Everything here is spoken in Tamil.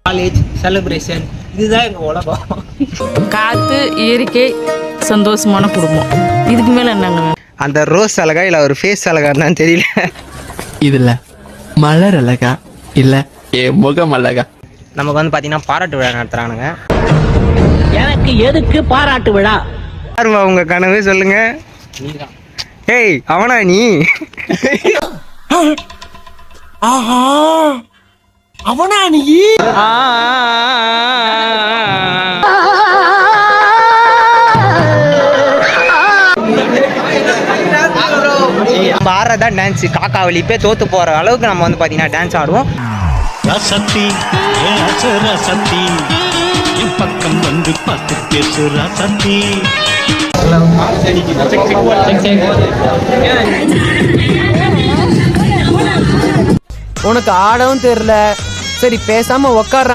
காலேஜ் செலிப்ரேஷன் இதுதான் எங்கள் உலகம். காற்று இயற்கை சந்தோஷமான குடும்பம். இதுக்கு மேலே என்னங்க? அந்த ரோஸ் அழகா இல்லை ஒரு ஃபேஸ் அழகான்னு தெரியல. இதில் மலர் அழகா இல்லை என் முகம் அழகா? நமக்கு வந்து பார்த்தீங்கன்னா பாராட்டு விழா நடத்துகிறானுங்க. எனக்கு எதுக்கு பாராட்டு விழா? யாருவா உங்க கனவு சொல்லுங்க. ஏய் அவனா நீ? ஆஹா அவனா நீ? நம்ம ஆடுறதான் டான்ஸ். காக்காவளி இப்போ தோத்து போற அளவுக்கு நம்ம வந்து பார்த்தீங்கன்னா டான்ஸ் ஆடுவோம். ரசத்தி ரசத்தி என் பக்கம் வந்து பார்த்து பேசு ரசத்தி. உனக்கு ஆடவும் தெரியல, சரி பேசாம உக்கார.